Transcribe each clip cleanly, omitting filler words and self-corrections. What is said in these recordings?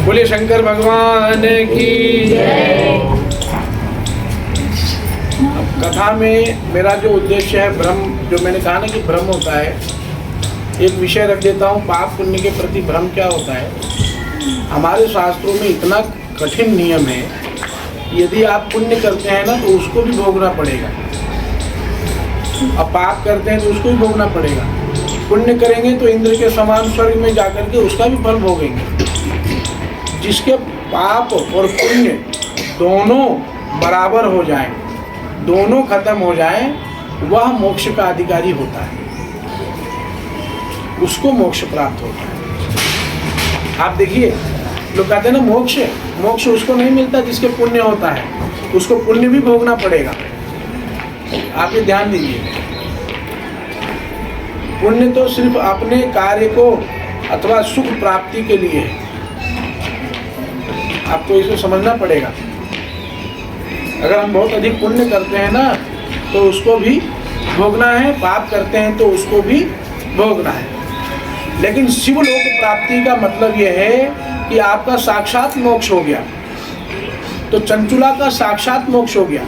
बोलिए शंकर भगवान की जय। अब कथा में मेरा जो उद्देश्य है भ्रम, जो मैंने कहा ना कि भ्रम होता है, एक विषय रख देता हूँ, पाप पुण्य के प्रति भ्रम क्या होता है। हमारे शास्त्रों में इतना कठिन नियम है, यदि आप पुण्य करते हैं ना तो उसको भी भोगना पड़ेगा, अब पाप करते हैं तो उसको भी भोगना पड़ेगा। पुण्य करेंगे तो इंद्र के समान स्वर्ग में जाकर के उसका भी फल भोगेंगे। जिसके पाप और पुण्य दोनों बराबर हो जाएं, दोनों खत्म हो जाएं, वह मोक्ष का अधिकारी होता है, उसको मोक्ष प्राप्त होता है। आप देखिए, लोग कहते हैं ना मोक्ष, मोक्ष उसको नहीं मिलता जिसके पुण्य होता है, उसको पुण्य भी भोगना पड़ेगा। आप ये ध्यान दीजिए, पुण्य तो सिर्फ अपने कार्य को अथवा सुख प्राप्ति के लिए है, आपको इसको समझना पड़ेगा। अगर हम बहुत अधिक पुण्य करते हैं ना तो उसको भी भोगना है, पाप करते हैं तो उसको भी भोगना है। लेकिन शिवलोक प्राप्ति का मतलब यह है कि आपका साक्षात मोक्ष हो गया। तो चंचुला का साक्षात मोक्ष हो गया,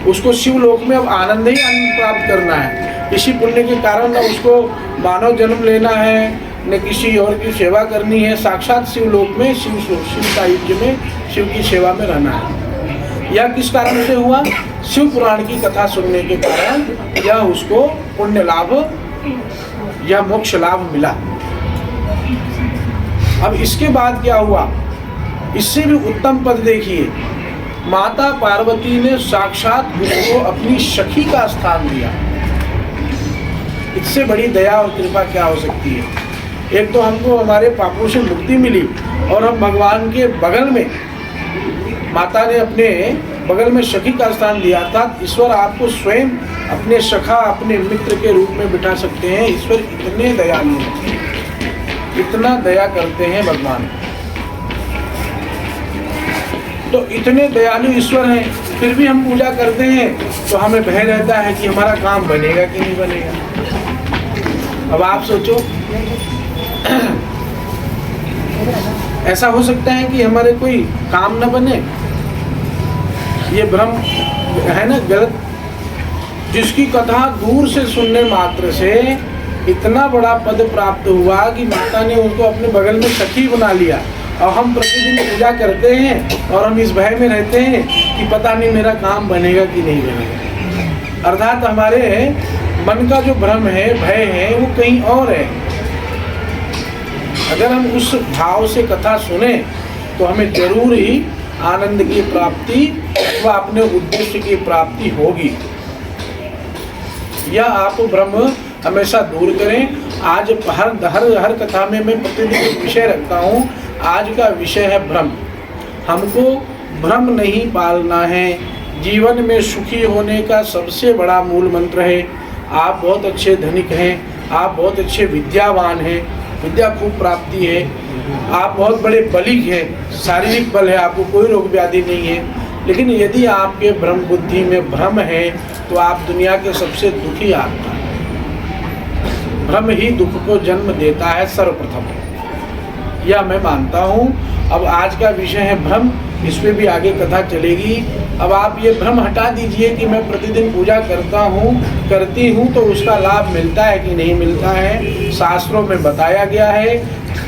उसको शिवलोक में अब आनंद ही आनंद प्राप्त करना है। इसी पुण्य के कारण न उसको मानव जन्म लेना है, न किसी और की सेवा करनी है, साक्षात शिवलोक में शिव साहित्य में शिव की सेवा में रहना है। यह किस कारण से हुआ? शिव पुराण की कथा सुनने के कारण यह उसको पुण्य लाभ या मोक्ष लाभ मिला। अब इसके बाद क्या हुआ? इससे भी उत्तम पद देखिए, माता पार्वती ने साक्षात उसको अपनी सखी का स्थान दिया। इससे बड़ी दया और कृपा क्या हो सकती है? एक तो हमको हमारे पापों से मुक्ति मिली और हम भगवान के बगल में, माता ने अपने बगल में सखी का स्थान दिया था। ईश्वर आपको स्वयं अपने सखा, अपने मित्र के रूप में बिठा सकते हैं। ईश्वर इतने दयालु हैं, इतना दया करते हैं भगवान। तो इतने दयालु ईश्वर हैं, फिर भी हम पूजा करते हैं तो हमें भय रहता है कि हमारा काम बनेगा कि नहीं बनेगा। अब आप सोचो, ऐसा हो सकता है कि हमारे कोई काम न बने? ये भ्रम है ना, गलत। जिसकी कथा दूर से सुनने मात्र से इतना बड़ा पद प्राप्त हुआ कि माता ने उनको अपने बगल में सखी बना लिया, और हम प्रतिदिन पूजा करते हैं और हम इस भय में रहते हैं कि पता नहीं मेरा काम बनेगा कि नहीं बनेगा। अर्थात हमारे मन का जो भ्रम है, भय है, वो कहीं और है। अगर हम उस भाव से कथा सुने तो हमें जरूर ही आनंद की प्राप्ति व अपने उद्देश्य की प्राप्ति होगी। यह आप भ्रम हमेशा दूर करें। आज हर कथा में मैं प्रतिदिन एक विषय रखता हूँ। आज का विषय है भ्रम। हमको भ्रम नहीं पालना है। जीवन में सुखी होने का सबसे बड़ा मूल मंत्र है, आप बहुत अच्छे धनिक हैं, आप बहुत अच्छे विद्यावान हैं, विद्या खूब प्राप्ति है, आप बहुत बड़े बलिक हैं, शारीरिक बल है, आपको कोई रोग व्याधि नहीं है। लेकिन यदि आपके भ्रम बुद्धि में भ्रम है तो आप दुनिया के सबसे दुखी आत्मा हैं। भ्रम ही दुख को जन्म देता है सर्वप्रथम, यह मैं मानता हूँ। अब आज का विषय है भ्रम, इस पे भी आगे कथा चलेगी। अब आप ये भ्रम हटा दीजिए कि मैं प्रतिदिन पूजा करता हूँ, करती हूँ तो उसका लाभ मिलता है कि नहीं मिलता है। शास्त्रों में बताया गया है,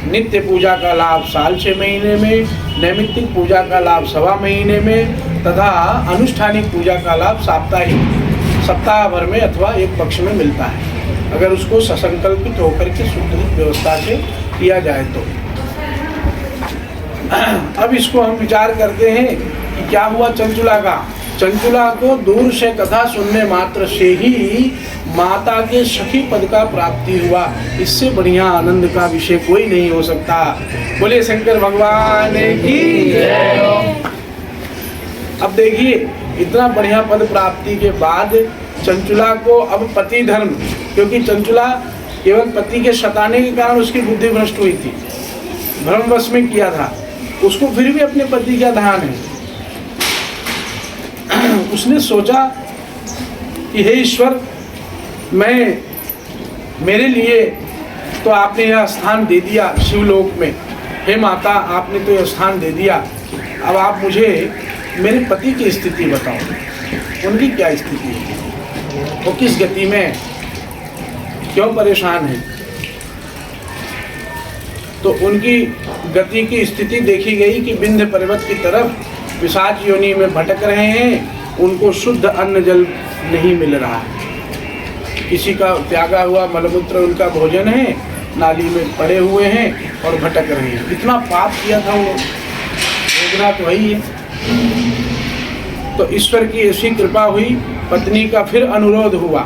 नित्य पूजा का लाभ साल 6 महीने में, नैमित्तिक पूजा का लाभ 1.25 महीने में, तथा अनुष्ठानिक पूजा का लाभ साप्ताहिक, सप्ताह भर में अथवा एक पक्ष में मिलता है, अगर उसको ससंकल्पित होकर के सुदृढ़ व्यवस्था से किया जाए तो। अब इसको हम विचार करते हैं कि क्या हुआ चंचुला का। चंचुला को दूर से कथा सुनने मात्र से ही माता के सखी पद का प्राप्ति हुआ। इससे बढ़िया आनंद का विषय कोई नहीं हो सकता। बोले शंकर भगवान की जय। अब देखिए, इतना बढ़िया पद प्राप्ति के बाद चंचुला को अब पति धर्म, क्योंकि चंचुला केवल पति के सताने के कारण उसकी बुद्धि भ्रष्ट हुई थी, भ्रमवश में किया था, उसको फिर भी अपने पति का ध्यान है। उसने सोचा कि हे ईश्वर, मेरे लिए तो आपने यह स्थान दे दिया शिवलोक में, हे माता, आपने तो यह स्थान दे दिया, अब आप मुझे मेरे पति की स्थिति बताओ, उनकी क्या स्थिति है, वो किस गति में, क्यों परेशान है। तो उनकी गति की स्थिति देखी गई कि विंध्य पर्वत की तरफ पिशाच योनि में भटक रहे हैं, उनको शुद्ध अन्न जल नहीं मिल रहा है, किसी का त्यागा हुआ मलमूत्र उनका भोजन है, नाली में पड़े हुए हैं और भटक रहे हैं। कितना पाप किया था वो, भोगना तो वही है। तो ईश्वर की ऐसी कृपा हुई, पत्नी का फिर अनुरोध हुआ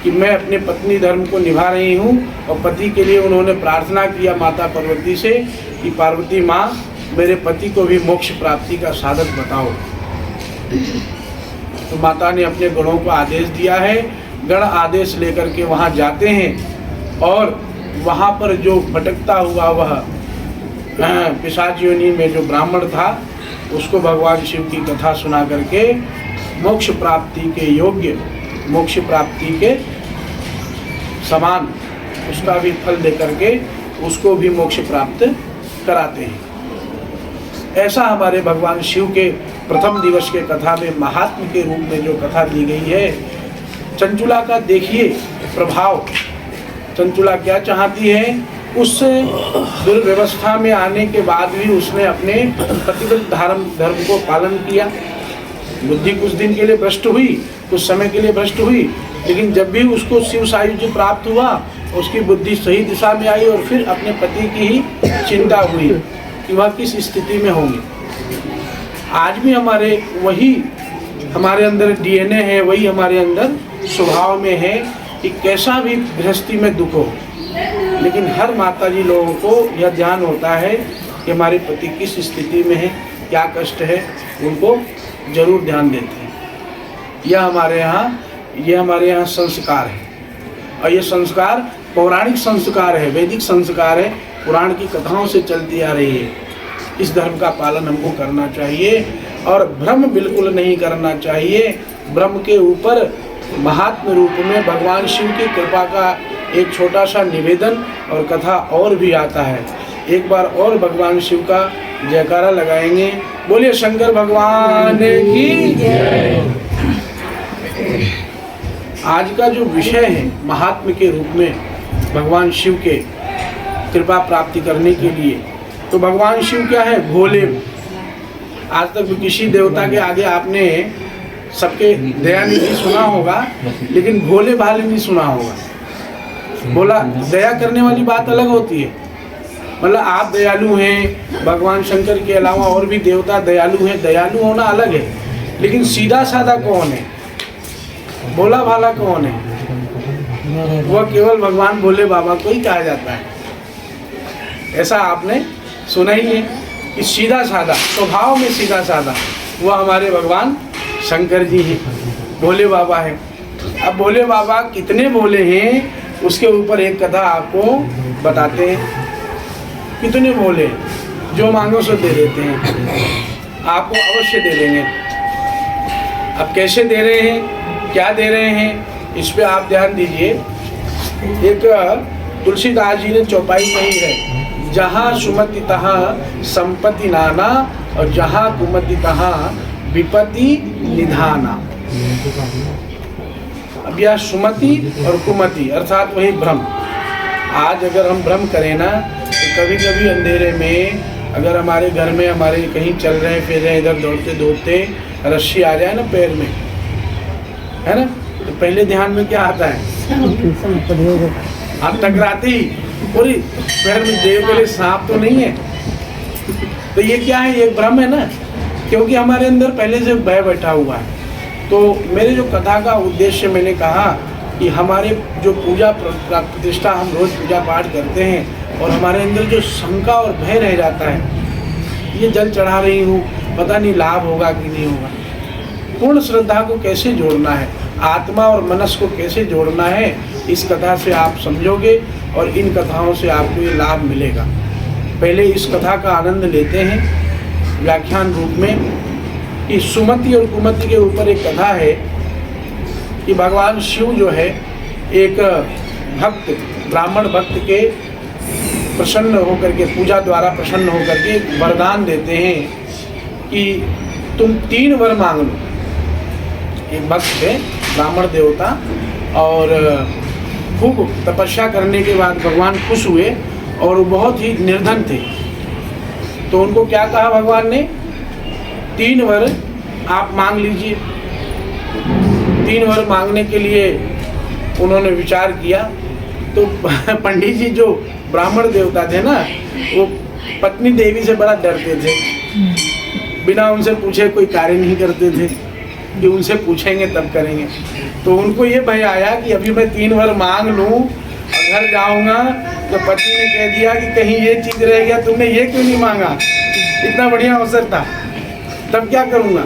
कि मैं अपने पत्नी धर्म को निभा रही हूँ, और पति के लिए उन्होंने प्रार्थना किया माता पार्वती से कि पार्वती माँ, मेरे पति को भी मोक्ष प्राप्ति का साधन बताओ। तो माता ने अपने गणों को आदेश दिया है, गण आदेश लेकर के वहाँ जाते हैं, और वहाँ पर जो भटकता हुआ वह पिशाच योनि में जो ब्राह्मण था, उसको भगवान शिव की कथा सुना करके मोक्ष प्राप्ति के योग्य, मोक्ष प्राप्ति के समान उसका भी फल दे करके उसको भी मोक्ष प्राप्त कराते हैं। ऐसा हमारे भगवान शिव के प्रथम दिवस के कथा में महात्म के रूप में जो कथा दी गई है। चंचुला का देखिए प्रभाव, चंचुला क्या चाहती है, उस दुर्व्यवस्था में आने के बाद भी उसने अपने प्रतिबद्ध धर्म को पालन किया। बुद्धि कुछ दिन के लिए भ्रष्ट हुई, कुछ समय के लिए भ्रष्ट हुई, लेकिन जब भी उसको शिव सायुज्य प्राप्त हुआ, उसकी बुद्धि सही दिशा में आई और फिर अपने पति की ही चिंता हुई कि वह किस स्थिति में होंगे। आज भी वही हमारे अंदर डीएनए है, वही हमारे अंदर स्वभाव में है कि कैसा भी गृहस्थी में दुख हो, लेकिन हर माताजी लोगों को यह ध्यान होता है कि हमारे पति किस स्थिति में है, क्या कष्ट है, उनको जरूर ध्यान देते हैं। यह हमारे यहाँ संस्कार है, और ये संस्कार पौराणिक संस्कार है, वैदिक संस्कार है, पुराण की कथाओं से चलती आ रही है। इस धर्म का पालन हमको करना चाहिए और भ्रम बिल्कुल नहीं करना चाहिए। भ्रम के ऊपर महात्म रूप में भगवान शिव की कृपा का एक छोटा सा निवेदन और कथा और भी आता है। एक बार और भगवान शिव का जयकारा लगाएंगे। बोलिए शंकर भगवान की जय। आज का जो विषय है महात्म के रूप में भगवान शिव के कृपा प्राप्ति करने के लिए, तो भगवान शिव क्या है, भोले। आज तक किसी देवता के आगे आपने सबके दयानिधि सुना होगा, लेकिन भोले भाले नहीं सुना होगा। बोला दया करने वाली बात अलग होती है, मतलब आप दयालु हैं, भगवान शंकर के अलावा और भी देवता दयालु हैं, दयालु होना अलग है, लेकिन सीधा साधा कौन है, भोला भाला कौन है, वह केवल भगवान भोले बाबा को ही कहा जाता है। ऐसा आपने सुना ही है कि सीधा साधा, स्वभाव में सीधा साधा, वह हमारे भगवान शंकर जी हैं, भोले बाबा हैं। अब भोले बाबा कितने भोले हैं उसके ऊपर एक कथा आपको बताते हैं। कितने भोले, जो मांगो सो दे देते हैं, आपको अवश्य दे देंगे। अब कैसे दे रहे हैं, क्या दे रहे हैं, इस पे आप ध्यान दीजिए। एक तुलसीदास जी ने चौपाई कही है, जहाँ सुमति तहाँ संपत्ति नाना, और जहाँ कुमति तहाँ विपत्ति निधाना। अब यह सुमति और कुमति अर्थात वही भ्रम। आज अगर हम भ्रम करें ना, तो कभी कभी अंधेरे में अगर हमारे घर में हमारे कहीं चल रहे फिर रहे, इधर दौड़ते दौड़ते रस्सी आ जाए ना पैर में, है ना, तो पहले ध्यान में क्या आता है, आप टकराती पूरी पैर में देव के लिए सांप तो नहीं है। तो ये क्या है, ये भ्रम है ना, क्योंकि हमारे अंदर पहले से भय बैठा हुआ है। तो मेरे जो कथा का उद्देश्य, मैंने कहा कि हमारे जो पूजा प्रतिष्ठा हम रोज पूजा पाठ करते हैं और हमारे अंदर जो शंका और भय रह जाता है, ये जल चढ़ा रही हूँ, पता नहीं लाभ होगा कि नहीं होगा। पूर्ण श्रद्धा को कैसे जोड़ना है, आत्मा और मनस को कैसे जोड़ना है, इस कथा से आप समझोगे और इन कथाओं से आपको ये लाभ मिलेगा। पहले इस कथा का आनंद लेते हैं व्याख्यान रूप में कि सुमति और कुमति के ऊपर एक कथा है कि भगवान शिव जो है एक भक्त, ब्राह्मण भक्त के प्रसन्न होकर के, पूजा द्वारा प्रसन्न होकर के वरदान देते हैं कि तुम 3 वर मांग लो। एक भक्त थे ब्राह्मण देवता, और खूब तपस्या करने के बाद भगवान खुश हुए और वो बहुत ही निर्धन थे। तो उनको क्या कहा भगवान ने, 3 वर आप मांग लीजिए। 3 वर मांगने के लिए उन्होंने विचार किया। तो पंडित जी जो ब्राह्मण देवता थे ना, वो पत्नी देवी से बड़ा डरते थे, बिना उनसे पूछे कोई कार्य नहीं करते थे कि उनसे पूछेंगे तब करेंगे। तो उनको ये भय आया कि अभी मैं 3 वर मांग लूँ और घर जाऊँगा तो पति ने कह दिया कि कहीं ये चीज़ रह गया, तुमने ये क्यों नहीं मांगा, इतना बढ़िया अवसर था, तब क्या करूँगा।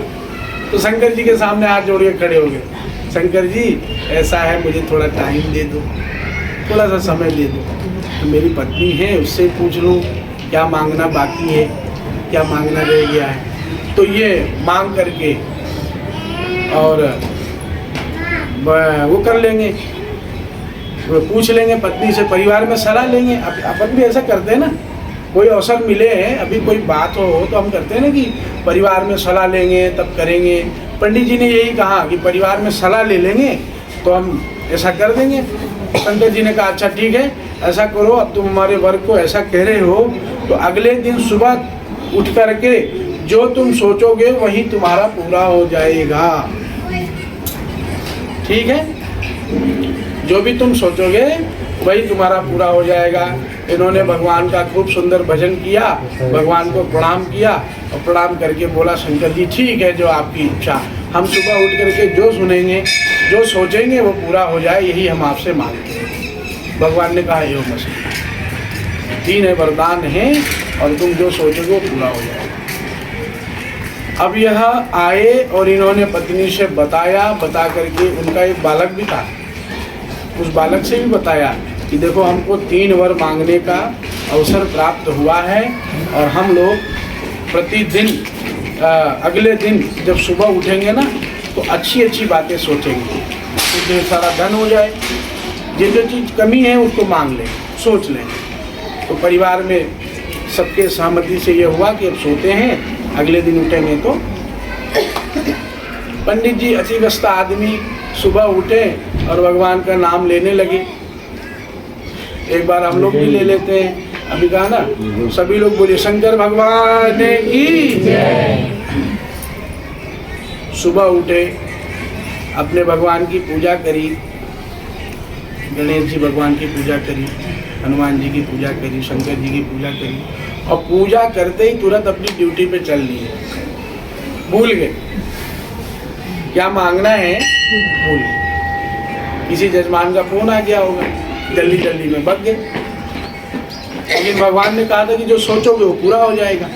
तो शंकर जी के सामने हाथ जोड़ के खड़े हो गए, शंकर जी ऐसा है, मुझे थोड़ा टाइम दे दो, थोड़ा सा समय दे दो, तो मेरी पत्नी है उससे पूछ लूँ क्या मांगना बाकी है, क्या मांगना रह गया है। तो ये मांग करके और वो कर लेंगे, वो पूछ लेंगे पत्नी से, परिवार में सलाह लेंगे। अपन भी ऐसा करते हैं ना, कोई अवसर मिले हैं, अभी कोई बात हो तो हम करते हैं ना कि परिवार में सलाह लेंगे तब करेंगे। पंडित जी ने यही कहा कि परिवार में सलाह ले लेंगे तो हम ऐसा कर देंगे। शंकर जी ने कहा अच्छा ठीक है, ऐसा करो, अब तुम हमारे वर्ग को ऐसा कह रहे हो तो अगले दिन सुबह उठ करके जो तुम सोचोगे वही तुम्हारा पूरा हो जाएगा, ठीक है, जो भी तुम सोचोगे वही तुम्हारा पूरा हो जाएगा। इन्होंने भगवान का खूब सुंदर भजन किया, भगवान को प्रणाम किया और प्रणाम करके बोला शंकर जी ठीक है, जो आपकी इच्छा, हम सुबह उठ करके जो सुनेंगे जो सोचेंगे वो पूरा हो जाए, यही हम आपसे मांगते हैं। भगवान ने कहा एवं मसीह, 3 वरदान हैं और तुम जो सोचोगे वो पूरा हो जाएगा। अब यह आए और इन्होंने पत्नी से बताया, बता करके उनका एक बालक भी था, उस बालक से भी बताया कि देखो हमको 3 वर मांगने का अवसर प्राप्त हुआ है और हम लोग प्रतिदिन अगले दिन जब सुबह उठेंगे ना तो अच्छी अच्छी बातें सोचेंगे, तो ढेर सारा धन हो जाए, जो जो चीज़ कमी है उसको मांग लें, सोच लें। तो परिवार में सबके सहमति से ये हुआ कि अब सोते हैं, अगले दिन उठेंगे। तो पंडित जी अतिग्रस्त आदमी सुबह उठे और भगवान का नाम लेने लगे। एक बार हम लोग भी ले लेते हैं, अभी कहा ना, सभी लोग बोले शंकर भगवान की जय। सुबह उठे, अपने भगवान की पूजा करी, गणेश जी भगवान की पूजा करी, हनुमान जी की पूजा करी, शंकर जी की पूजा करी, और पूजा करते ही तुरंत अपनी ड्यूटी पे चल लिए। भूल गए क्या मांगना है, भूल गए। किसी जजमान का फोन आ गया होगा, जल्दी जल्दी में बग गए। लेकिन भगवान ने कहा था कि जो सोचोगे वो पूरा हो जाएगा।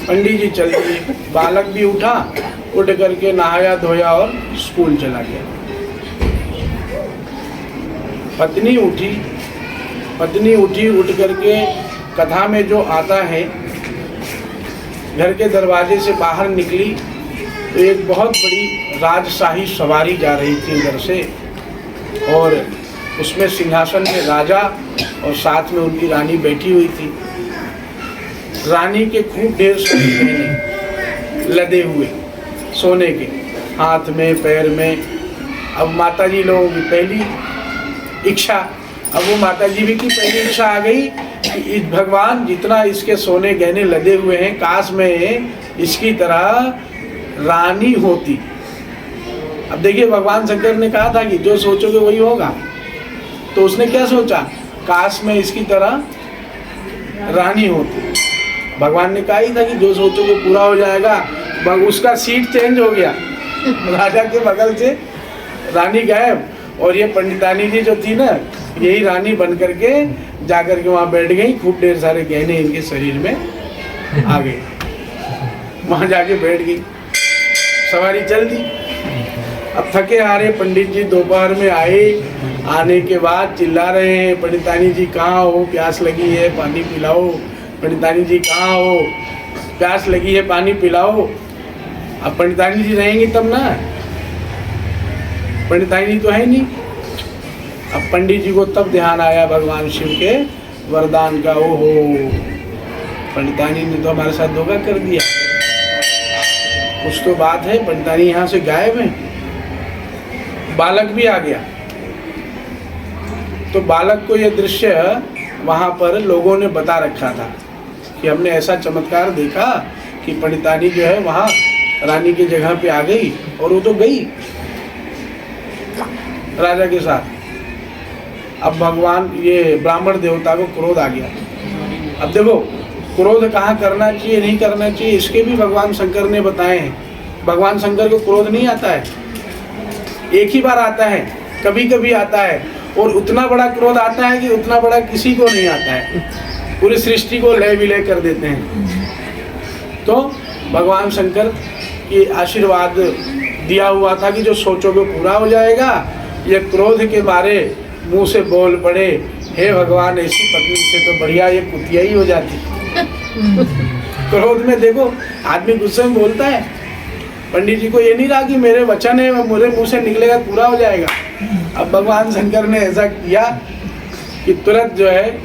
पंडित जी चल दिए, बालक भी उठा, उठ करके नहाया धोया और स्कूल चला गया। पत्नी उठी, उठ करके कथा में जो आता है, घर के दरवाजे से बाहर निकली तो एक बहुत बड़ी राजशाही सवारी जा रही थी उधर से, और उसमें सिंहासन में राजा और साथ में उनकी रानी बैठी हुई थी। रानी के खूब ढेर सारे गहने लदे हुए सोने के, हाथ में पैर में। अब माता जी लोगों की पहली इच्छा, अब वो माता जी भी की पहली इच्छा आ गई कि इस भगवान जितना इसके सोने गहने लदे हुए हैं, काश में इसकी तरह रानी होती। अब देखिए भगवान शंकर ने कहा था कि जो सोचोगे वही होगा, तो उसने क्या सोचा, काश में इसकी तरह रानी होती। भगवान ने कहा ही था कि जो सोचोगे पूरा हो जाएगा। उसका सीट चेंज हो गया, राजा के बगल से रानी गायब, और ये पंडितानी जी जो थी ना, यही रानी बन करके जाकर के वहाँ बैठ गई। खूब ढेर सारे गहने इनके शरीर में आ गए, वहाँ जाके बैठ गई। सवारी चल दी। अब थके हारे पंडित जी दोपहर में आए, आने के बाद चिल्ला रहे हैं, पंडितानी जी कहाँ हो, प्यास लगी है पानी पिलाओ, पंडितानी जी कहाँ हो, प्यास लगी है पानी पिलाओ। अब पंडितानी जी रहेंगी तब ना, पंडितानी जी तो है नहीं। अब पंडित जी को तब ध्यान आया भगवान शिव के, वरदान का। ओहो, पंडितानी ने तो हमारे साथ धोखा कर दिया, कुछ तो बात है। पंडितानी यहाँ से गायब है। बालक भी आ गया, तो बालक को ये दृश्य वहाँ पर लोगों ने बता रखा था कि हमने ऐसा चमत्कार देखा कि पंडितानी जो है वहाँ रानी की जगह पे आ गई, और वो तो गई राजा के साथ। अब भगवान ये ब्राह्मण देवता को क्रोध आ गया। अब देखो, क्रोध कहाँ करना चाहिए नहीं करना चाहिए, इसके भी भगवान शंकर ने बताए हैं। भगवान शंकर को क्रोध नहीं आता है, एक ही बार आता है, कभी कभी आता है, और उतना बड़ा क्रोध आता है कि उतना बड़ा किसी को नहीं आता है, पूरी सृष्टि को लय विलय कर देते हैं। तो भगवान शंकर की आशीर्वाद दिया हुआ था कि जो सोचोगे पूरा हो जाएगा। ये क्रोध के मारे मुंह से बोल पड़े, हे भगवान, ऐसी पत्नी से तो बढ़िया ये कुतिया ही हो जाती। क्रोध में देखो आदमी गुस्से में बोलता है। पंडित जी को ये नहीं रहा कि मेरे वचन है मेरे मुंह से निकलेगा पूरा हो जाएगा। अब भगवान शंकर ने ऐसा किया कि तुरंत जो है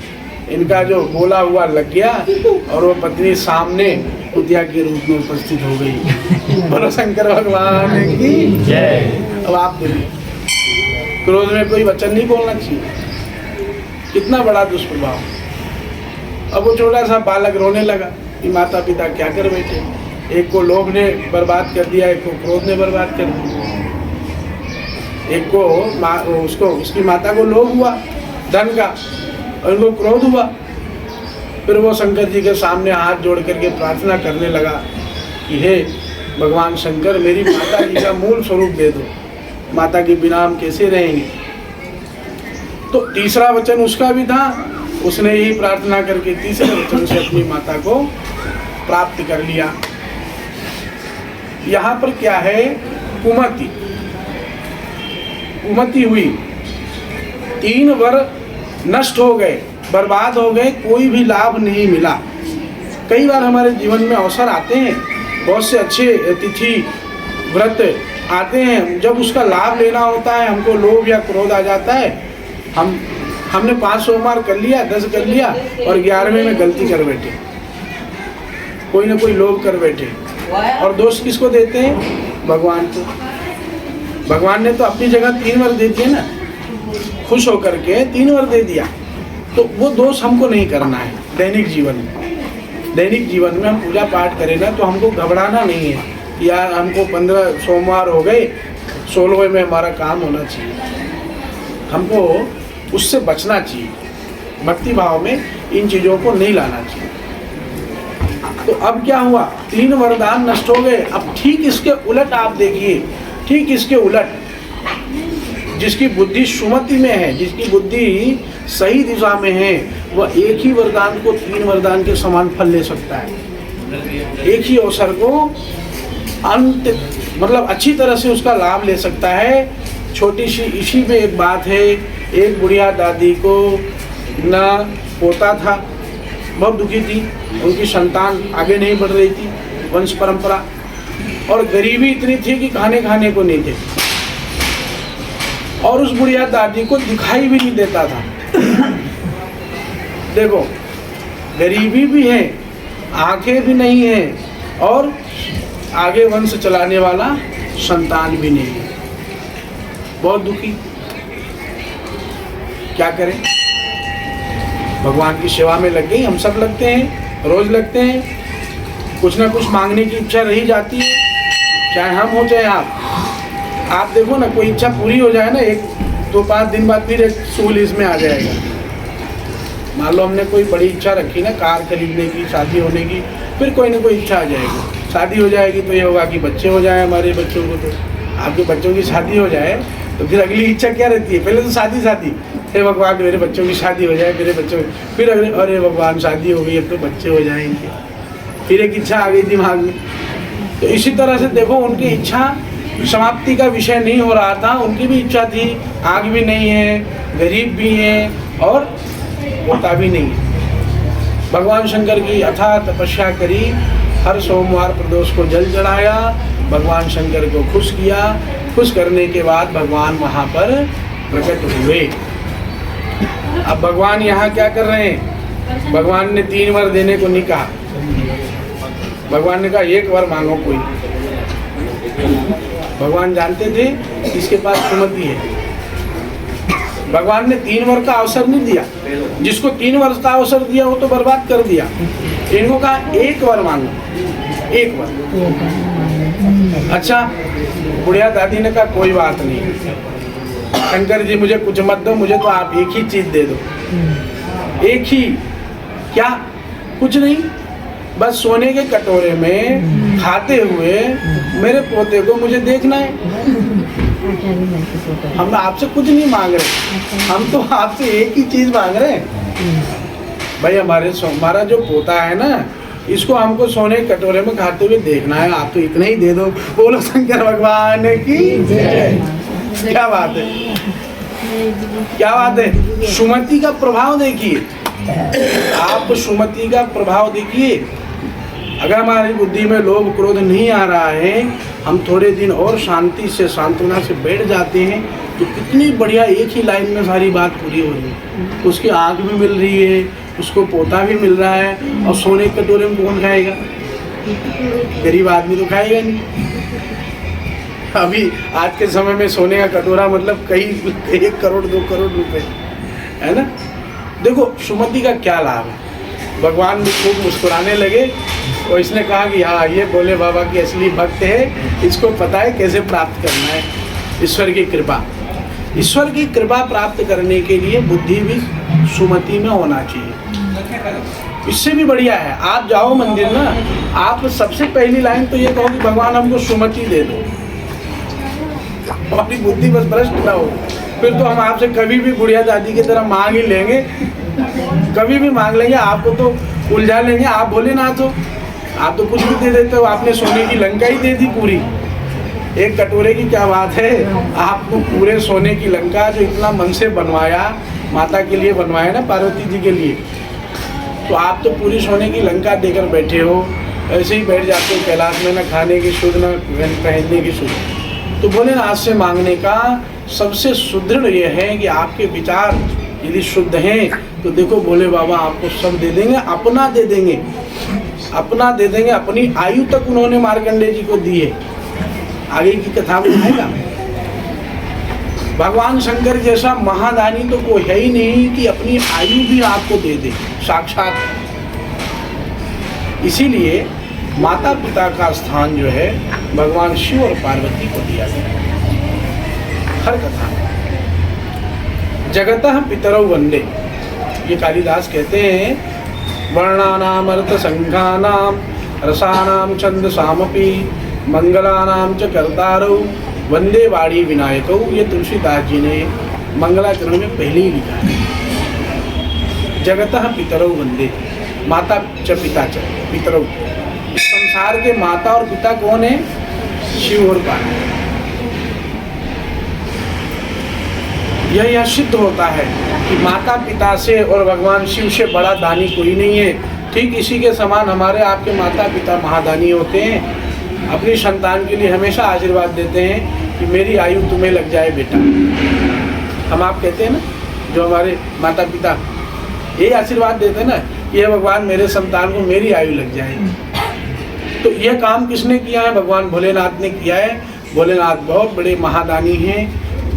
इनका जो बोला हुआ लग गया, और वो पत्नी सामने कुतिया के रूप में उपस्थित हो गई। बोलो शंकर भगवान की जय। अब आप बोलिए, क्रोध में कोई वचन नहीं बोलना चाहिए, कितना बड़ा दुष्प्रभाव। अब वो छोटा सा बालक रोने लगा कि माता पिता क्या कर बैठे, एक को लोभ ने बर्बाद कर दिया, एक को क्रोध ने बर्बाद कर दिया। एक को उसको उसकी माता को लोभ हुआ धन का, और उनको क्रोध हुआ। फिर वो शंकर जी के सामने हाथ जोड़ करके प्रार्थना करने लगा कि हे भगवान शंकर, मेरी माता जी का मूल स्वरूप दे दो, माता के बिना हम कैसे रहेंगे। तो तीसरा वचन उसका भी था, उसने ही प्रार्थना करके तीसरे वचन से अपनी माता को प्राप्त कर लिया। यहाँ पर क्या है, कुमति हुई, 3 वर नष्ट हो गए, बर्बाद हो गए, कोई भी लाभ नहीं मिला। कई बार हमारे जीवन में अवसर आते हैं, बहुत से अच्छे तिथि व्रत आते हैं, जब उसका लाभ लेना होता है हमको लोभ या क्रोध आ जाता है। हमने 5 सोमवार कर लिया, 10 कर लिया, और 11वें में गलती कर बैठे, कोई ना कोई लोभ कर बैठे। और दोष किसको देते हैं? भगवान को। भगवान ने तो अपनी जगह 3 वर दे दिए ना, खुश होकर के 3 वर दे दिया। तो वो दोष हमको नहीं करना है। दैनिक जीवन में हम पूजा पाठ करें ना, तो हमको घबराना नहीं है यार, हमको 15 सोमवार हो गए, 16वें में हमारा काम होना चाहिए। हमको उससे बचना चाहिए, भक्ति भाव में इन चीज़ों को नहीं लाना चाहिए। तो अब क्या हुआ, 3 वरदान नष्ट हो गए। अब ठीक इसके उलट आप देखिए, ठीक इसके उलट, जिसकी बुद्धि सुमति में है, जिसकी बुद्धि सही दिशा में है, वह एक ही वरदान को 3 वरदान के समान फल ले सकता है। एक ही अवसर को अंत मतलब अच्छी तरह से उसका लाभ ले सकता है। छोटी सी इसी में एक बात है, एक बुढ़िया दादी को न पोता था, बहुत दुखी थी, उनकी संतान आगे नहीं बढ़ रही थी, वंश परंपरा, और गरीबी इतनी थी कि खाने को नहीं थे, और उस बुढ़िया दादी को दिखाई भी नहीं देता था। देखो, गरीबी भी है, आंखें भी नहीं है, और आगे वंश चलाने वाला संतान भी नहीं है, बहुत दुखी। क्या करें, भगवान की सेवा में लग गई। हम सब लगते हैं, रोज लगते हैं, कुछ ना कुछ मांगने की इच्छा रही जाती है, चाहे हम हो चाहे आप देखो ना, कोई इच्छा पूरी हो जाए ना, 1-2-5 दिन बाद फिर एक सूल इसमें आ जाएगा। मान लो हमने कोई बड़ी इच्छा रखी ना, कार खरीदने की, शादी होने की, फिर कोई ना कोई इच्छा आ जाएगी। शादी हो जाएगी तो ये होगा कि बच्चे हो जाए हमारे बच्चों को, तो आपके बच्चों की शादी हो जाए तो फिर अगली इच्छा क्या रहती है? पहले तो शादी, हे भगवान मेरे बच्चों की शादी हो जाए, मेरे बच्चों, फिर अरे भगवान शादी हो गई, अब तो बच्चे हो जाएंगे, फिर एक इच्छा आ गई दिमाग में। तो इसी तरह से देखो, उनकी इच्छा समाप्ति का विषय नहीं हो रहा था, उनकी भी इच्छा थी, आग भी नहीं है, गरीब भी हैं, और पोता भी नहीं है। भगवान शंकर की अथाह तपस्या करी, हर सोमवार प्रदोष को जल चढ़ाया, भगवान शंकर को खुश किया। खुश करने के बाद भगवान वहाँ पर प्रकट हुए। अब भगवान यहाँ क्या कर रहे हैं? भगवान ने 3 वर देने को नहीं कहा। भगवान ने कहा 1 वर मांगो कोई। भगवान जानते थे इसके पास सुमति है। भगवान ने 3 वर का अवसर नहीं दिया। जिसको 3 वर्ष का अवसर दिया वो तो बर्बाद कर दिया। इनको कहा 1 वर मांगो, 1 वर। अच्छा, बुढ़िया दादी ने कहा कोई बात नहीं, शंकर जी मुझे कुछ मत दो, मुझे तो आप एक ही चीज दे दो। एक ही क्या? कुछ नहीं, बस सोने के कटोरे में खाते हुए मेरे पोते को मुझे देखना है। हम आपसे कुछ नहीं मांग रहे, हम तो आपसे एक ही चीज मांग रहे हैं भाई, हमारा जो पोता है ना, इसको हमको सोने के कटोरे में खाते हुए देखना है। आप तो इतना ही दे दो। बोलो शंकर भगवान की जय। क्या बात है, क्या बात है। सुमति का प्रभाव देखिए, आप सुमति का प्रभाव देखिए। अगर हमारी बुद्धि में लोभ क्रोध नहीं आ रहा है, हम थोड़े दिन और शांति से सांत्वना से बैठ जाते हैं, तो कितनी बढ़िया एक ही लाइन में सारी बात पूरी हो रही है। उसकी आँख भी मिल रही है, उसको पोता भी मिल रहा है, और सोने के कटोरे में कौन खाएगा? गरीब आदमी तो खाएगा नहीं। अभी आज के समय में सोने का कटोरा मतलब कई 1 करोड़ 2 करोड़ रुपए है ना। देखो सुमति का क्या लाभ है। भगवान भी खूब मुस्कुराने लगे और इसने कहा कि हाँ, ये भोले बाबा की असली भक्त है, इसको पता है कैसे प्राप्त करना है ईश्वर की कृपा। ईश्वर की कृपा प्राप्त करने के लिए बुद्धि भी सुमति में होना चाहिए। इससे भी बढ़िया है, आप जाओ मंदिर ना, आप सबसे पहली लाइन तो ये कहो कि भगवान हमको सुमति दे दो। हमारी बुद्धि बस भ्रष्ट ना हो, फिर तो हम आपसे कभी भी बुढ़िया दादी की तरह मांग ही लेंगे, कभी भी मांग लेंगे, आपको तो उलझा लेंगे। आप भोलेनाथ हो, आप तो कुछ भी दे देते हो। आपने सोने की लंका ही दे दी पूरी। 1 कटोरे की क्या बात है, आपको पूरे सोने की लंका जो इतना मन से बनवाया, माता के लिए बनवाया ना, पार्वती जी के लिए, तो आप तो पूरी सोने की लंका देकर बैठे हो। ऐसे ही बैठ जाते हो कैलाश में, न खाने की शुद्ध न पहनने की शुद्ध। तो भोलेनाथ से मांगने का सबसे सुदृढ़ ये है कि आपके विचार यदि शुद्ध हैं तो देखो भोले बाबा आपको सब दे देंगे, अपना दे देंगे, अपना दे देंगे। अपनी आयु तक उन्होंने मार्कंडेय जी को दी है। आगे की कथा में आएगा। भगवान शंकर जैसा महादानी तो कोई है ही नहीं कि अपनी आयु भी आपको दे दे साक्षात। इसीलिए माता पिता का स्थान जो है भगवान शिव और पार्वती को दिया गया है हर कथा में। जगतः पितरौ वंदे, ये कालिदास कहते हैं, वर्णानाम अर्थ संख्यानाम रसानाम छंदसामपि मंगलानाम च कर्तारौ वंदे वाणी विनायकौ। ये तुलसीदास जी ने मंगलाचरण में पहले ही लिखा है। जगतः पितरौ वंदे, माता च पिता च पितरौ। संसार के माता और पिता कौन है? शिव और पार्वती। यह सिद्ध होता है कि माता पिता से और भगवान शिव से बड़ा दानी कोई नहीं है। ठीक इसी के समान हमारे आपके माता पिता महादानी होते हैं। अपनी संतान के लिए हमेशा आशीर्वाद देते हैं कि मेरी आयु तुम्हें लग जाए बेटा। हम आप कहते हैं ना, जो हमारे माता पिता यही आशीर्वाद देते हैं ना, ये भगवान मेरे संतान को मेरी आयु लग जाए। तो यह काम किसने किया है? भगवान भोलेनाथ ने किया है। भोलेनाथ बहुत बड़े महादानी हैं।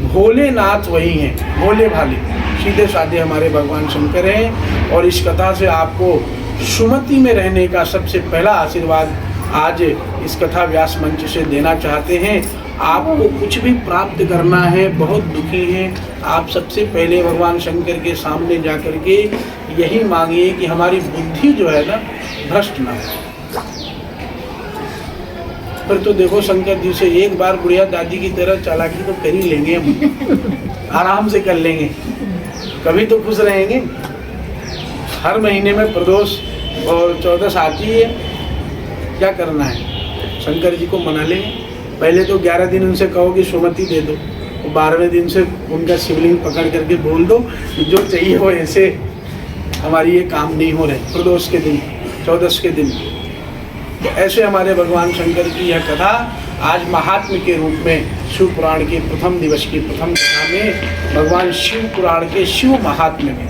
भोलेनाथ वही हैं, भोले भाले सीधे साधे हमारे भगवान शंकर हैं। और इस कथा से आपको सुमति में रहने का सबसे पहला आशीर्वाद आज इस कथा व्यास मंच से देना चाहते हैं। आपको कुछ भी प्राप्त करना है, बहुत दुखी हैं, आप सबसे पहले भगवान शंकर के सामने जाकर के यही मांगिए कि हमारी बुद्धि जो है ना भ्रष्ट ना हो। पर तो देखो शंकर जी से एक बार बुढ़िया दादी की तरह चालाकी तो कर ही लेंगे, हम आराम से कर लेंगे, कभी तो खुश रहेंगे। हर महीने में प्रदोष और 14 आती है, क्या करना है? शंकर जी को मना लेंगे। पहले तो 11 दिन उनसे कहो कि सुमति दे दो, तो 12वें दिन से उनका शिवलिंग पकड़ करके बोल दो कि जो चाहिए वो ऐसे हमारी ये काम नहीं हो रहे। प्रदोष के दिन, 14 के दिन, तो ऐसे हमारे भगवान शंकर की यह कथा आज महात्म्य के रूप में शिव पुराण के प्रथम दिवस की प्रथम कथा में भगवान शिव पुराण के शिव महात्म्य में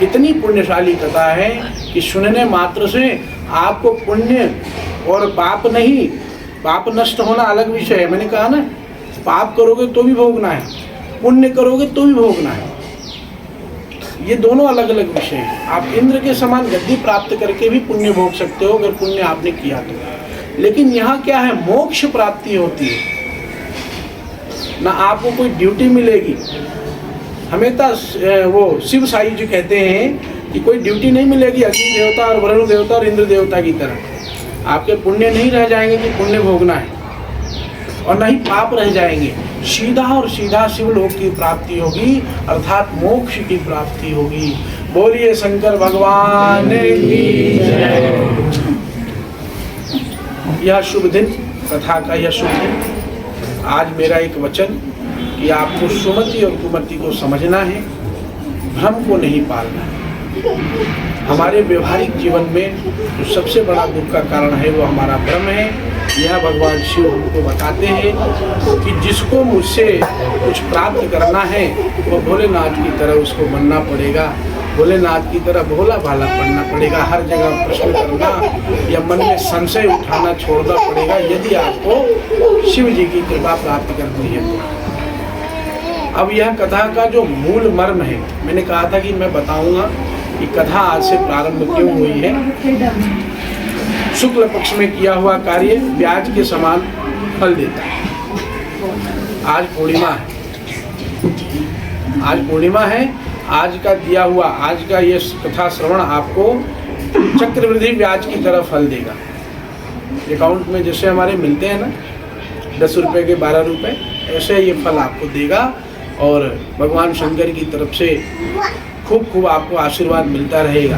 इतनी पुण्यशाली कथा है कि सुनने मात्र से आपको पुण्य और पाप नहीं, पाप नष्ट होना अलग विषय है। मैंने कहा ना, पाप करोगे तो भी भोगना है, पुण्य करोगे तो भी भोगना है, ये दोनों अलग अलग विषय हैं। आप इंद्र के समान गद्दी प्राप्त करके भी पुण्य भोग सकते हो अगर पुण्य आपने किया तो। लेकिन यहाँ क्या है, मोक्ष प्राप्ति होती है ना, आपको कोई ड्यूटी मिलेगी। हमें तो वो शिव साई जी कहते हैं कि कोई ड्यूटी नहीं मिलेगी अग्नि देवता और वरुण देवता और इंद्र देवता की तरह। आपके पुण्य नहीं रह जाएंगे कि पुण्य भोगना है, और न ही पाप रह जाएंगे। सीधा और सीधा शिवलोक की प्राप्ति होगी, अर्थात मोक्ष की प्राप्ति होगी। बोलिए शंकर भगवान की जय। यह शुभ दिन, कथा का यह शुभ दिन। आज मेरा एक वचन कि आपको सुमति और कुमति को समझना है, भ्रम को नहीं पालना है। हमारे व्यवहारिक जीवन में जो सबसे बड़ा दुख का कारण है वो हमारा भ्रम है। यह भगवान शिव हमको बताते हैं कि जिसको मुझसे कुछ प्राप्त करना है वो भोलेनाथ की तरह उसको बनना पड़ेगा, भोलेनाथ की तरह भोला भाला पढ़ना पड़ेगा, हर जगह प्रश्न करना या मन में संशय उठाना छोड़ना पड़ेगा, यदि आपको शिव जी की कृपा प्राप्त करनी है तो। अब यह कथा का जो मूल मर्म है, मैंने कहा था कि मैं बताऊंगा कि कथा आज से प्रारंभ क्यों हुई है। शुक्ल पक्ष में किया हुआ कार्य ब्याज के समान फल देता है। आज पूर्णिमा है, आज पूर्णिमा है। आज का दिया हुआ, आज का ये कथा श्रवण आपको चक्रवृद्धि ब्याज की तरह फल देगा। अकाउंट में जैसे हमारे मिलते हैं ना 10 रुपये के 12 रुपये, ऐसे ये फल आपको देगा और भगवान शंकर की तरफ से खूब खूब आपको आशीर्वाद मिलता रहेगा।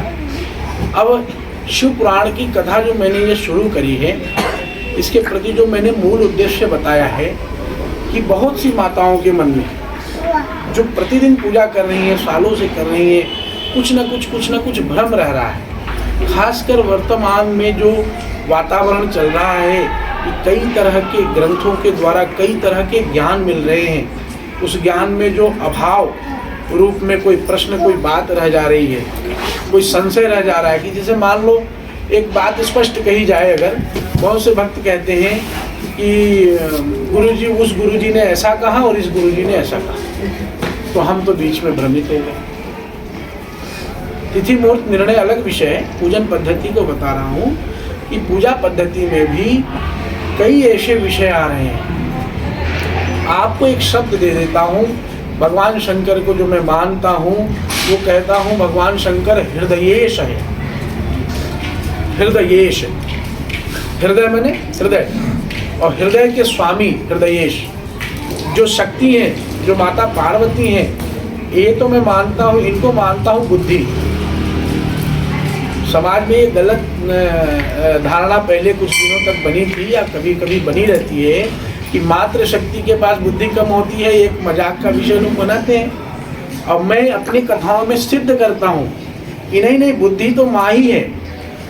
अब शिव पुराण की कथा जो मैंने ये शुरू करी है, इसके प्रति जो मैंने मूल उद्देश्य बताया है कि बहुत सी माताओं के मन में जो प्रतिदिन पूजा कर रही हैं, सालों से कर रही हैं, कुछ न कुछ भ्रम रह रहा है। खासकर वर्तमान में जो वातावरण चल रहा है कि कई तरह के ग्रंथों के द्वारा कई तरह के ज्ञान मिल रहे हैं, उस ज्ञान में जो अभाव रूप में कोई प्रश्न, कोई बात रह जा रही है, कोई संशय रह जा रहा है कि जैसे मान लो एक बात स्पष्ट कही जाए, अगर बहुत से भक्त कहते हैं कि गुरुजी, उस गुरुजी ने ऐसा कहा और इस गुरुजी ने ऐसा कहा, तो हम तो बीच में भ्रमित हो गए। तिथि मुहूर्त निर्णय अलग विषय है, पूजन पद्धति को बता रहा हूँ कि पूजा पद्धति में भी कई ऐसे विषय आ रहे हैं। आपको एक शब्द दे देता हूँ, भगवान शंकर को जो मैं मानता हूँ वो कहता हूँ भगवान शंकर हृदयेश है। हृदयेश, हृदय माने हृदय, और हृदय के स्वामी हृदयेश। जो शक्ति है, जो माता पार्वती है, ये तो मैं मानता हूँ, इनको मानता हूँ बुद्धि। समाज में ये गलत धारणा पहले कुछ दिनों तक बनी थी या कभी कभी बनी रहती है कि मात्र शक्ति के पास बुद्धि कम होती है, एक मजाक का विषय लोग बनाते हैं। अब मैं अपनी कथाओं में सिद्ध करता हूँ कि नहीं, बुद्धि तो माँ ही है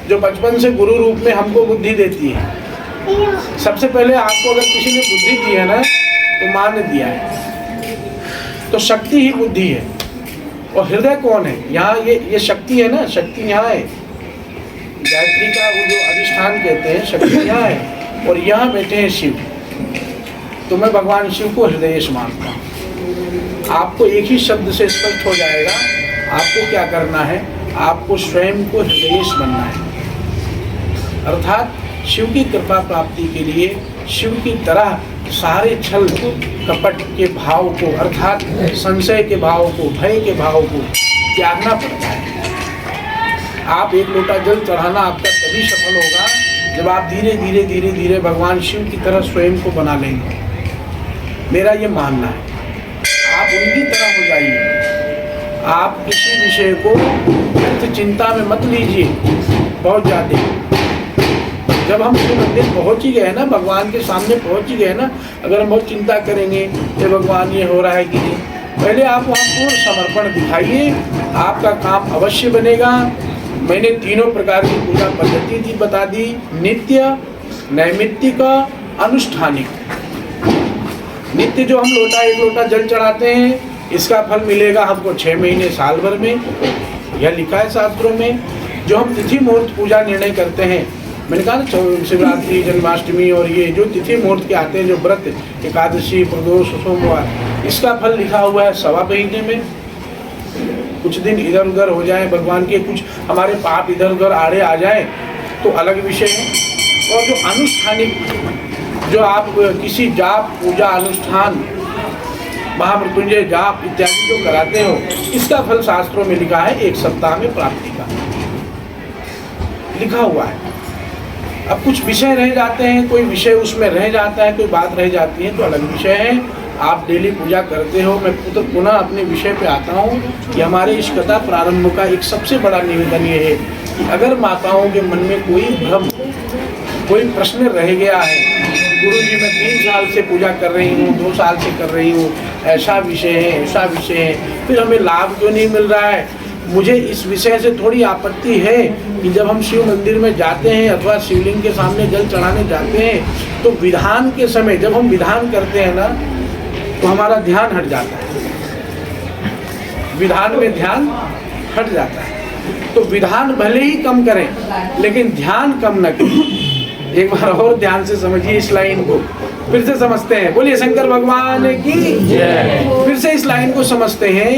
जो बचपन से गुरु रूप में हमको बुद्धि देती है। सबसे पहले आपको अगर किसी ने बुद्धि दी है ना, तो माँ ने दिया है, तो शक्ति ही बुद्धि है। और हृदय कौन है? यहाँ ये शक्ति है ना, शक्ति यहाँ है, गायत्री का वो जो अधिष्ठान कहते हैं, शक्ति यहाँ है और यहाँ बैठे हैं शिव। तो मैं भगवान शिव को हृदयेश मानता हूँ। आपको एक ही शब्द से स्पष्ट हो जाएगा आपको क्या करना है। आपको स्वयं को हृदयेश बनना है, अर्थात शिव की कृपा प्राप्ति के लिए शिव की तरह सारे छल कपट के भाव को, अर्थात संशय के भाव को, भय के भाव को त्यागना पड़ता है। आप एक लोटा जल चढ़ाना आपका तभी सफल होगा जब आप धीरे धीरे धीरे धीरे भगवान शिव की तरह स्वयं को बना लेंगे। मेरा ये मानना है, आप उनकी तरह हो जाइए। आप किसी विषय को व्यर्थ चिंता में मत लीजिए बहुत ज़्यादा। जब हम शिव मंदिर पहुँच ही गए ना, भगवान के सामने पहुँच ही गए ना, अगर हम बहुत चिंता करेंगे कि भगवान ये हो रहा है कि नहीं, पहले आप वहाँ पूर्ण समर्पण दिखाइए, आपका काम अवश्य बनेगा। मैंने तीनों प्रकार की पूजा पद्धति थी बता दी, नित्य, नैमित्तिक, अनुष्ठानिक। नित्य जो हम एक लोटा जल चढ़ाते हैं, इसका फल मिलेगा हमको 6 महीने साल भर में। यह लिखा है शास्त्रों में। जो हम तिथि मुहूर्त पूजा निर्णय करते हैं, मैंने कहा ना शिवरात्रि, जन्माष्टमी और ये जो तिथि मुहूर्त के आते हैं, जो व्रत, एकादशी, प्रदोष, सोमवार, इसका फल लिखा हुआ है 1.25 महीने में। कुछ दिन इधर उधर हो जाए, भगवान के कुछ हमारे पाप इधर उधर आड़े आ जाए तो अलग विषय है। और जो अनुष्ठानिक, जो आप किसी जाप, पूजा, अनुष्ठान, महामृत्युंजय जाप इत्यादि जो कराते हो, इसका फल शास्त्रों में लिखा है 1 सप्ताह में प्राप्ति का लिखा हुआ है। अब कुछ विषय रह जाते हैं, कोई विषय उसमें रह जाता है, कोई बात रह जाती है तो अलग विषय है। आप डेली पूजा करते हो, मैं पुनः अपने विषय पे आता हूँ कि हमारे इस कथा प्रारंभ का एक सबसे बड़ा निवेदन ये है कि अगर माताओं के मन में कोई भ्रम, कोई प्रश्न रह गया है, गुरुजी मैं 3 साल से पूजा कर रही हूँ, 2 साल से कर रही हूँ, ऐसा विषय है, ऐसा विषय है, फिर हमें लाभ क्यों नहीं मिल रहा है, मुझे इस विषय से थोड़ी आपत्ति है कि जब हम शिव मंदिर में जाते हैं अथवा शिवलिंग के सामने जल चढ़ाने जाते हैं तो विधान के समय जब हम विधान करते हैं ना तो हमारा ध्यान हट जाता है, विधान में ध्यान हट जाता है। तो विधान भले ही कम करें लेकिन ध्यान कम न करें। एक बार और ध्यान से समझिए इस लाइन को, फिर से समझते हैं, बोलिए शंकर भगवान की जय। फिर से इस लाइन को समझते हैं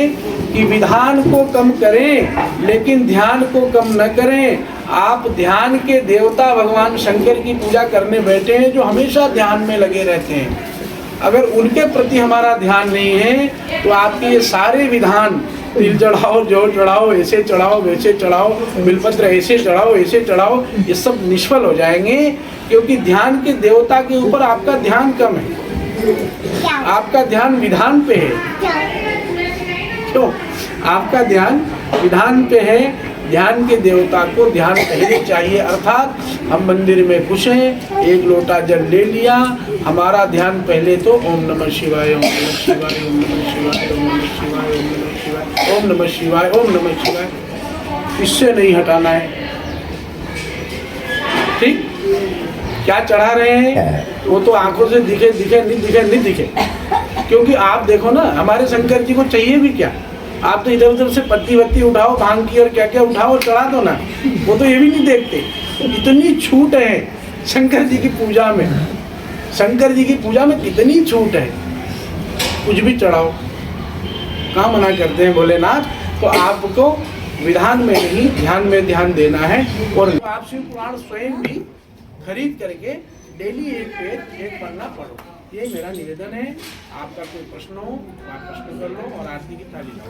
कि विधान को कम करें लेकिन ध्यान को कम न करें। आप ध्यान के देवता भगवान शंकर की पूजा करने बैठे हैं जो हमेशा ध्यान में लगे रहते हैं। अगर उनके प्रति हमारा ध्यान नहीं है तो आपके ये सारे विधान, तिल चढ़ाओ, जौ चढ़ाओ, ऐसे चढ़ाओ, वैसे चढ़ाओ, बिलपत्र ऐसे चढ़ाओ, ऐसे चढ़ाओ, ये सब निष्फल हो जाएंगे क्योंकि ध्यान के देवता के ऊपर आपका ध्यान कम है, आपका ध्यान विधान पे है। क्यों? आपका ध्यान विधान पे है। ध्यान के देवता को ध्यान पहले चाहिए, अर्थात हम मंदिर में घुसे, 1 लोटा जल ले लिया, हमारा ध्यान पहले तो ओम नमः शिवाय, ओम नमः शिवाय, ओम नमः शिवाय, ओम नमः शिवाय, ओम नमः शिवाय, ओम नमः शिवाय, ओम नमः शिवाय, इससे नहीं हटाना है। ठीक? क्या चढ़ा रहे हैं वो तो आंखों से दिखे दिखे नहीं दिखे, क्योंकि आप देखो ना हमारे शंकर जी को चाहिए भी क्या, आप तो इधर उधर से पत्ती वत्ती उठाओ, भांग की और क्या क्या उठाओ और चढ़ा दो ना, वो तो ये भी नहीं देखते। इतनी छूट है शंकर जी की पूजा में, शंकर जी की पूजा में कितनी छूट है, कुछ भी चढ़ाओ। कहाँ मना करते हैं भोलेनाथ? तो आपको विधान में नहीं ध्यान में ध्यान देना है। और आप शिव पुराण स्वयं भी खरीद करके डेली 1 पेज 1 पन्ना पढ़ो, ये मेरा निवेदन है। आपका कोई प्रश्न हो तो आप प्रश्न कर लो और आरती की थाली लो।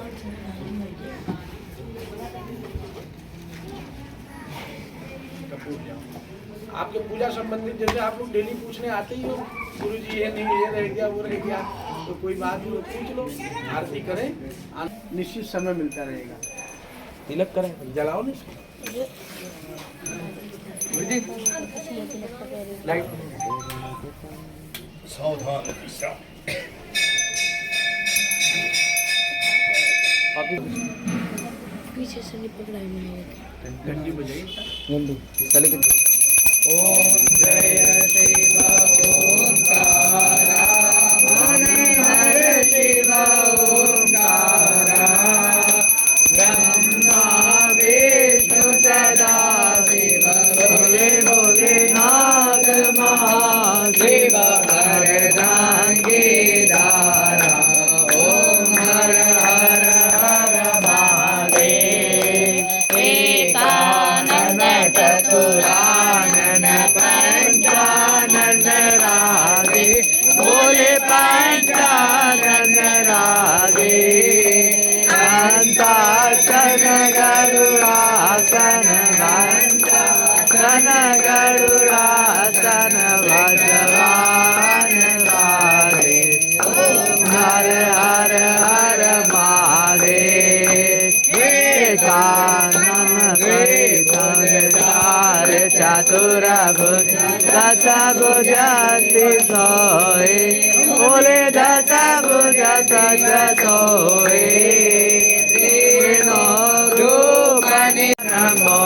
आपके पूजा संबंधित जैसे आप लोग डेली पूछने आते ही हो, गुरु जी ये नहीं, ये रह गया, वो रह गया, तो कोई बात नहीं, पूछ लो, आरती करें, निश्चित समय मिलता रहेगा। तिलक करें, जलाओ ना लाइट। सावधान पीछे से नहीं पकड़ा है, घंटी बजाइए जल्दी चले के। ओम जय शिव ओंकारा, हर शिव ओंकारा, ब्रह्मा विष्णु सदा शिव, भोले भोलेनाथ महादेव, हरदांगे दारा, ओम हर हर हर महादेव। एकानन चतुरानन पंचानन राधे, भोले पंचानन राधे, अंतासन गरुड़ासन वंचासन गरुड़ासन भगवान राधे, हर हर हर महादेव। कानन चार चतुर्भुज दश भुजति सोए, बोले दश भुज सच सोए, तीनों रूप नमो